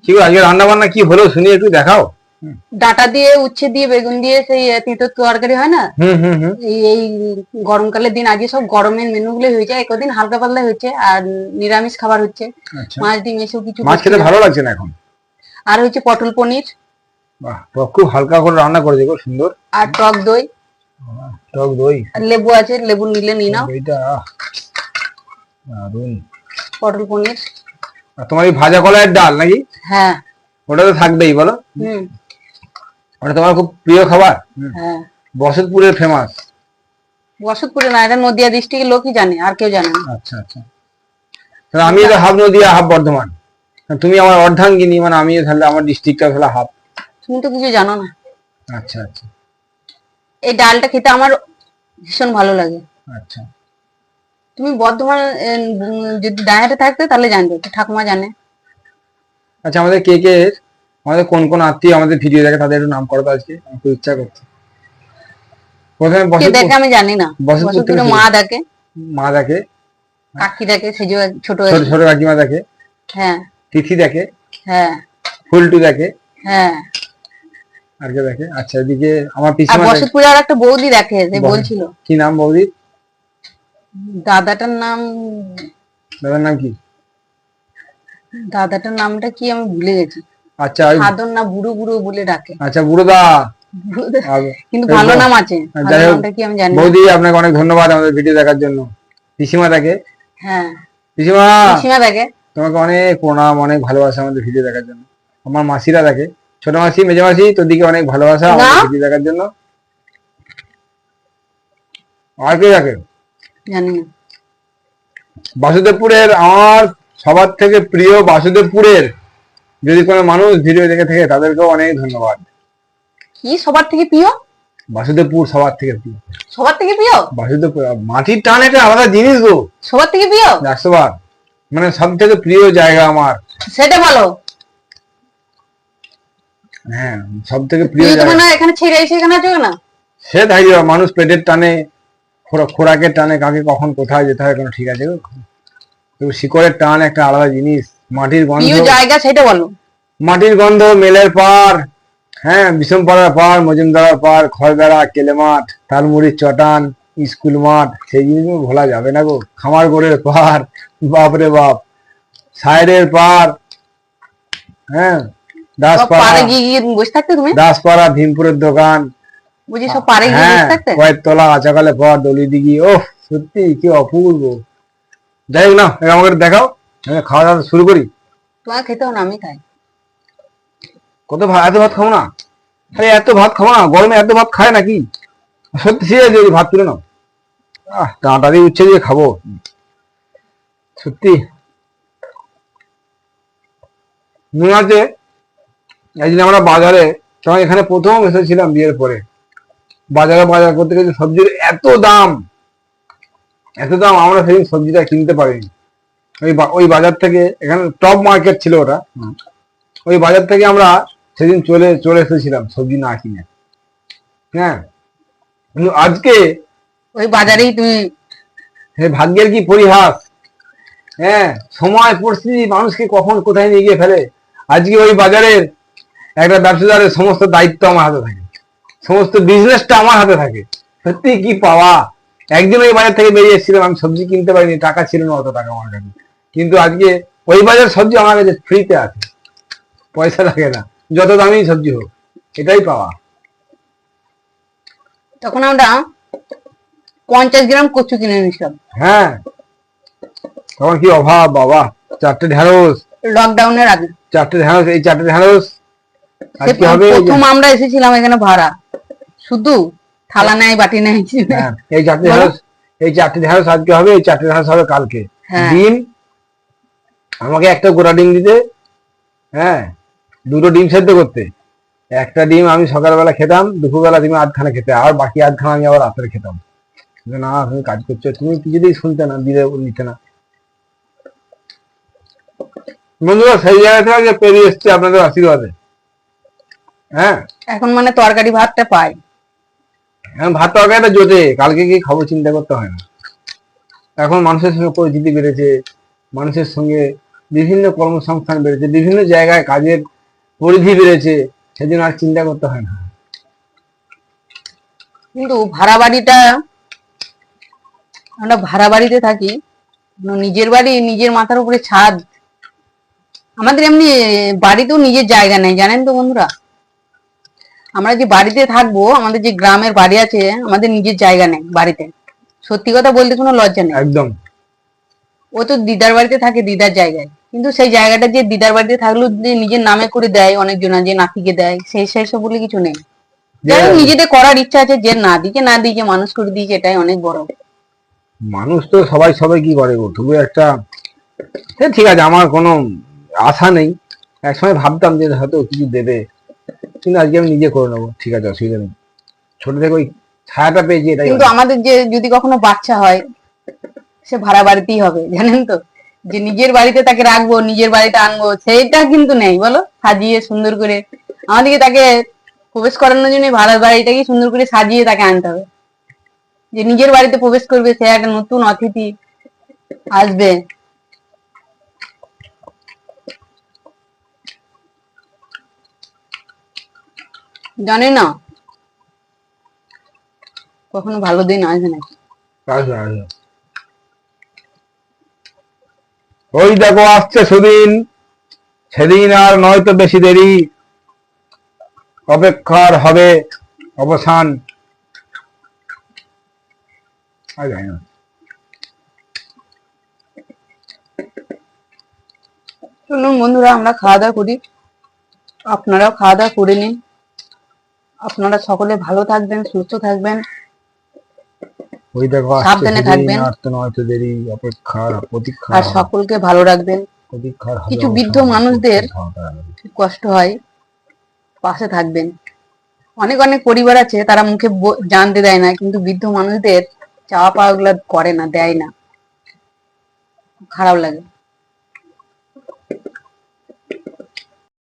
কি আজকে রান্না বান্না কি হলো শুনি একটু দেখাও। ডাটা দিয়ে উচ্ছে দিয়ে বেগুন দিয়ে সেই তিঁতর তরকারি হয় না। এই গরমকালের দিন আজকে সব গরমের মেনু গুলো হয়েছে, একদিন হালকা পাতলা হচ্ছে আর নিরামিষ খাবার হচ্ছে। মাছ ডিম এসব কিছু মাছ খেতে ভালো লাগছে না এখন। আর হচ্ছে পটল পনির। বাহ, খুব হালকা করে রান্না করেছে, খুব সুন্দর। আর টক দই। টক দই আর লেবু আছে, লেবু নিলে নিয়ে নাও। দইটা দারুন। পটল পনির। আর তোমার এই ভাজা কলাইয়ের ডাল নাকি? হ্যাঁ, ওটা তো থাকবেই, বলো। ওটা তোমার খুব প্রিয় খাবার। হ্যাঁ, বসতপুরের ফেমাস। বসতপুরে না, এটা নদিয়া ডিস্ট্রিক্টের লোকই জানে, আর কেউ জানে না। আচ্ছা আচ্ছা, আমি তো হাফ নদিয়া হাফ বর্ধমান। তুমি আমার অর্ধাঙ্গিনী, মানে আমি তাহলে আমার ডিস্ট্রিক্টটা তাহলে হাফ। তুমি তো কিছু জানো না। আচ্ছা আচ্ছা, এই ডালটা খেতে আমার ভীষণ ভালো লাগে। আচ্ছা, তুমি বর্ধমান যদি ডায়াটে থাকতে তাহলে জানবে, ঠাকুমা জানে। আচ্ছা, আমাদের আমাদের কোন কোন আত্মীয় আমাদের ভিডিও দেখে তাদের একটু নাম করো তো আজকে, আমার খুব ইচ্ছা করছে। প্রথমে কে দেখে আমি জানি না। বসতপুরে মা দেখে। মা দেখে, কাকি দেখে, সেজো ছোট ছোট কাকিমা দেখে। হ্যাঁ। তিথি দেখে। হ্যাঁ। ফুলটু দেখে। হ্যাঁ। আর কে দেখে? আচ্ছা, এদিকে আমার পিছনে বসতপুরে আর একটা বৌদি দেখে, সে বলছিল। কি নাম বৌদি? দাদাটার নাম কি? দাদাটার নামটা কি আমি ভুলে গেছি। আচ্ছা, সাধন না বুড়ো বুড়ো বলে ডাকে। আচ্ছা, বুড়োদা। কিন্তু ভালো নাম আছে, নামটা কি আমি জানি না। বৌদি, আপনাকে অনেক ধন্যবাদ আমাদের ভিডিও দেখার জন্য। পিসিমা দেখে। হ্যাঁ, পিসিমা দেখে। তোমাকে অনেক প্রণাম, অনেক ভালোবাসা আমাদের ভিডিও দেখার জন্য। আমার মাসিরা দেখে, ছোট মাসি, মেজো মাসি, তোর দিকে অনেক ভালোবাসা আমাদের ভিডিও দেখার জন্য। আর কে দেখে? জানি না। বাসুদেবপুরের আমার সবার থেকে প্রিয় বাসুদেবপুরের যদি কোনো মানুষ ভিডিও দেখে থাকে তাদেরকেও অনেক ধন্যবাদ। কি সবার থেকে প্রিয়? বাসুদেবপুর সবার থেকে প্রিয়। সবার থেকে প্রিয়? বাসুদেবপুর মাটির টান একটা আলাদা জিনিস গো। সবার থেকে প্রিয়? 100 বার, মানে সব থেকে প্রিয় জায়গা আমার। সেটা বলো। হ্যাঁ, সব থেকে প্রিয় জায়গা। তুমি না এখানে ছেড়ে এসে এখানে আছো না? সে তাই, মানুষ পেটের টানে, খোরাকের টানে কাকে কখন কোথায় যেতে হয় কোনো ঠিক আছে গো। তো শিকড়ের টান একটা আলাদা জিনিস। মাটির গন্ধ। প্রিয় জায়গা সেটা বলো। মাটির গন্ধ, মেলের পার, হ্যাঁ, বিষমপাড়ার পার, মজুমদার পার, খড়বেড়া, কেলেমাঠ, তালমুড়ির চটান, স্কুল মাঠ, সেই জিনিস ভোলা যাবে না গো। খামার গোড়ের পার, বাপরে বাপ, সাইডের পার, হ্যাঁ, দাসপাড়া, ভীমপুরের দোকান, বুঝি সব পারে গিয়ে বসে থাকতে। কয়েকতলা, আচাকালে পার, দলি দিঘি, ওহ সত্যি কি অপূর্ব। যাই হোক না, আমাকে দেখাও, খাওয়া দাওয়া শুরু করি। তোমার খেতে হবে না, আমি খাই। কত এত ভাত খাবো না? আরে এত ভাত খাবো না, গরমে এত ভাত খায় নাকি? সত্যি সিরিয়াসলি ভাত তুলে নাও। ডাঁটা দিয়ে উচ্ছে দিয়ে খাবো সত্যি। মনে আছে একদিন আমরা বাজারে, তখন এখানে প্রথম এসেছিলাম বিয়ের পরে, বাজারে বাজার করতে গেলে সবজির এত দাম, আমরা সেদিন সবজিটা কিনতে পারিনি। ওই বাজার থেকে, এখানে টপ মার্কেট ছিল ওটা, ওই বাজার থেকে আমরা সেদিন চলে এসেছিলাম সবজি না কিনে। হ্যাঁ, কিন্তু আজকে ওই বাজারেই তুমি, ভাগ্যের কি পরিহাস। হ্যাঁ, সময় পরিস্থিতি মানুষকে কখন কোথায় নিয়ে গিয়ে ফেলে। আজকে ওই বাজারের একটা ব্যবসাদারের সমস্ত দায়িত্ব আমার হাতে থাকে, সমস্ত বিজনেসটা আমার হাতে থাকে। সত্যি কি পাওয়া। একদিন ওই বাজার থেকে বেরিয়ে এসেছিলাম, আমি সবজি কিনতে পারিনি, টাকা ছিল না অত টাকা আমার কাছে, কিন্তু আজকে ওই বাজার সবজি আমার কাছে ফ্রিতে আছে, পয়সা লাগে না, যত দামি সবজি হোক, এটাই পাওয়া। তখন আমরা 50 গ্রাম কচু কিনে নিছিলাম। হ্যাঁ, তখন কি অভাব বাবা। 4টে ঢেঁড়স, লকডাউনের আগে 4টে ঢেঁড়স, এই 4টে ঢেঁড়স আজকে হবে। প্রথম আমরা এসেছিলাম এখানে ভাড়া, শুধু থালা নেই, বাটি নেই। এই 4টে ঢেঁড়স আজকে হবে, এই 4টে ঢেঁড়স হবে কালকে। ডিম আমাকে একটা গোটা ডিম দিতে, হ্যাঁ, 2টো ডিম সেদ্ধ করতে। একটা ডিম আমি সকালবেলা খেতাম, দুপুরবেলা তুমি আধখানা খেতে, আর বাকি আধখানা আমি আবার রাত্রে খেতাম। না, তুমি কাজ করছো, তুমি কিছুতেই শুনতে না, দিলে নিতে না। বন্ধুরা, সেই জায়গা থেকে পেরিয়ে এসছে আপনাদের আশীর্বাদে। হ্যাঁ, এখন মানে তরকারি ভাতটা পাই, ভাত তরকারিটা জোটে, কালকে কি খাবো চিন্তা করতে হয় না। এখন মানুষের সঙ্গে পরিচিতি বেড়েছে, মানুষের সঙ্গে বিভিন্ন কর্মসংস্থান বেড়েছে, বিভিন্ন জায়গায় কাজের পরিধি বেড়েছে, সেজন্য আর চিন্তা করতে হয় না। কিন্তু ভাড়া বাড়িটা, আমরা ভাড়া বাড়িতে থাকি, নিজের বাড়ি নিজের মাথার উপরে ছাদ, আমাদের এমনি বাড়িতেও নিজের জায়গা নেই, জানেন তো বন্ধুরা। আমরা যে বাড়িতে থাকবো, আমাদের যে গ্রামের বাড়ি আছে, আমাদের নিজের জায়গা নেই বাড়িতে। সত্যি কথা বলতে কোনো লজ্জা নেই। একদম। ও তো দিদার বাড়িতে থাকে, দিদার জায়গায়, কিন্তু সেই জায়গাটা যে দিদার বাড়িতে থাকলেও যে নিজের নামে করে দেয় অনেকজনা, যে নাতিকে দেয়, সেই সব বলে কিছু নেই। যাই হোক, নিজেদের করার ইচ্ছা আছে, যে না দিকে না দিকে মানুষ করে দিয়েছে, এটাই অনেক বড়। মানুষ তো সবাই সবাই কি করে গো, তবু একটা ঠিক আছে, আমার কোনো আশা নেই। একসময় ভাবতাম যে হয়তো কিছু দেবে, কিন্তু আজকে আমি নিজে করে নেবো, ঠিক আছে, অসুবিধা নেই। ছোট থেকে ওই ছায়াটা পেয়েছি, এটাই। কিন্তু আমাদের যে যদি কখনো বাচ্চা হয়, সে ভাড়া বাড়িতেই হবে, জানেন তো। যে নিজের বাড়িতে তাকে রাখবো, নিজের বাড়িতে আনবো, সেইটা কিন্তু নেই, বলো। সাজিয়ে সুন্দর করে আমাদেরকে তাকে প্রবেশ করানোর জন্য ভাড়া বাড়িটাকে সুন্দর করে সাজিয়ে তাকে আনতে হবে। যে নিজের বাড়িতে প্রবেশ করবে, সে একটা নতুন অতিথি আসবে। জানি না কখনো ভালো দিন আসবে নাকি। ওই দেখো আসছে সুদিন, সেদিন আর নয়তো বেশি দেরি, অপেক্ষার হবে অবসান। চলুন বন্ধুরা, আমরা খাওয়া দাওয়া করি, আপনারাও খাওয়া দাওয়া করে নিন। আপনারা সকলে ভালো থাকবেন, সুস্থ থাকবেন, ওই দেখো সাবধানে থাকবেন, নয়তো দেরি, অপেক্ষার প্রতীক্ষা, আর সকলকে ভালো রাখবেন। কিছু বৃদ্ধ মানুষদের কষ্ট হয়, পাশে থাকবেন। অনেক অনেক পরিবার আছে, তারা মুখে জানতে দেয় না, কিন্তু বৃদ্ধ মানুষদের চাওয়া পাওয়া গুলা করে না, দেয় না, খারাপ লাগে।